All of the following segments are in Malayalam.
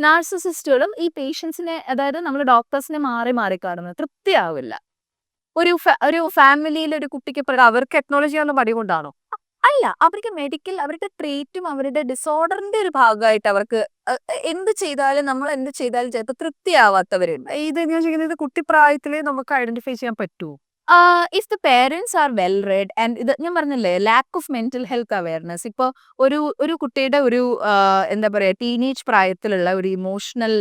നാർസിസിസ്റ്റുകളും ഈ പേഷ്യൻസിനെ, അതായത് നമ്മൾ ഡോക്ടേഴ്സിനെ മാറി മാറി കാണുന്നത് തൃപ്തിയാവില്ല. ഒരു ഫാമിലിയിൽ ഒരു കുട്ടിക്ക് അവർക്ക് എക്നോളജി ചെയ്യുന്ന മടി കൊണ്ടാണോ? അല്ല, അവർക്ക് മെഡിക്കൽ, അവരുടെ ട്രീറ്റും അവരുടെ ഡിസോർഡറിന്റെ ഒരു ഭാഗമായിട്ട് അവർക്ക് എന്ത് ചെയ്താലും, നമ്മൾ എന്ത് ചെയ്താലും ചിലപ്പോൾ തൃപ്തിയാവാത്തവരുണ്ട്. ഇത് ഞാൻ ചോദിക്കുന്നത്, കുട്ടിപ്രായത്തിലേ നമുക്ക് ഐഡന്റിഫൈ ചെയ്യാൻ പറ്റുമോ? If the parents are well red and ഇത് ഞാൻ പറഞ്ഞില്ലേ, lack of mental health awareness. ഇപ്പോൾ ഒരു കുട്ടിയുടെ ഒരു എന്താ പറയുക, ടീനേജ് പ്രായത്തിലുള്ള ഒരു ഇമോഷണൽ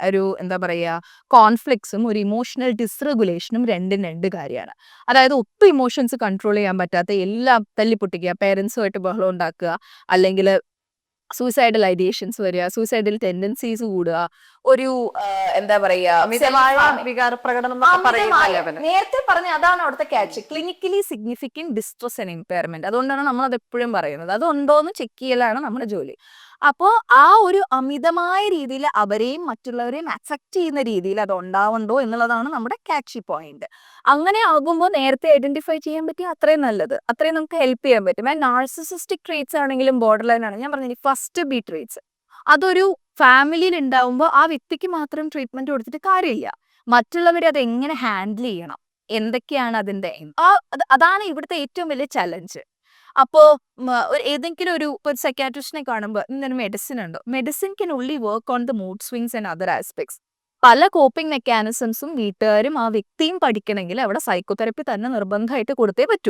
ഒരു എന്താ പറയുക കോൺഫ്ലിക്ട്സും ഒരു ഇമോഷണൽ ഡിസ്റെഗുലേഷനും രണ്ടും രണ്ട് കാര്യമാണ്. അതായത് ഒട്ടും ഇമോഷൻസ് കൺട്രോൾ ചെയ്യാൻ പറ്റാത്ത എല്ലാം തല്ലിപ്പൊട്ടിക്കുക, പേരൻസുമായിട്ട് ബഹളം ഉണ്ടാക്കുക, അല്ലെങ്കിൽ സൂയിസൈഡൽ ഐഡിയേഷൻസ് വരിക, സൂയിസൈഡൽ ടെൻഡൻസീസ് കൂടുക, ഒരു എന്താ പറയാ വികാര പ്രകടനം നേരത്തെ പറഞ്ഞ അതാണ് അവിടുത്തെ catch, clinically significant distress and impairment. അതുകൊണ്ടാണ് നമ്മൾ അത് എപ്പോഴും പറയുന്നത്, അതുണ്ടോന്ന് ചെക്ക് ചെയ്യലാണ് നമ്മുടെ ജോലി. അപ്പോൾ ആ ഒരു അമിതമായ രീതിയിൽ അവരെയും മറ്റുള്ളവരെയും അഫക്റ്റ് ചെയ്യുന്ന രീതിയിൽ അത് ഉണ്ടാവുണ്ടോ എന്നുള്ളതാണ് നമ്മുടെ ക്യാച്ച് പോയിന്റ്. അങ്ങനെ ആകുമ്പോൾ നേരത്തെ ഐഡന്റിഫൈ ചെയ്യാൻ പറ്റിയ അത്രയും നല്ലത്, അത്രയും നമുക്ക് ഹെൽപ്പ് ചെയ്യാൻ പറ്റും. ആൻഡ് നാർസിസിസ്റ്റിക് ട്രേറ്റ്സ് ആണെങ്കിലും ബോർഡർ ലൈൻ ആണ്, ഞാൻ പറഞ്ഞില്ലേ ഫസ്റ്റ് ബി ട്രേറ്റ്സ്, അതൊരു ഫാമിലിയിൽ ഉണ്ടാവുമ്പോൾ ആ വ്യക്തിക്ക് മാത്രം ട്രീറ്റ്മെന്റ് കൊടുത്തിട്ട് കാര്യമില്ല, മറ്റുള്ളവർ അത് എങ്ങനെ ഹാൻഡിൽ ചെയ്യണം, എന്തൊക്കെയാണ് അതിന്റെ അതാണ് ഇവിടുത്തെ ഏറ്റവും വലിയ ചലഞ്ച്. അപ്പോൾ ഏതെങ്കിലും ഒരു സൈക്കാട്രിസ്റ്റിനെ കാണുമ്പോൾ ഇന്നൊരു മെഡിസിൻ ഉണ്ടോ, medicine can only work on the mood swings and other aspects. പല കോപ്പിംഗ് മെക്കാനിസംസും വീട്ടുകാരും ആ വ്യക്തിയും പഠിക്കണമെങ്കിൽ അവിടെ സൈക്കോതെറപ്പി തന്നെ നിർബന്ധമായിട്ട് കൊടുത്തേ പറ്റൂ.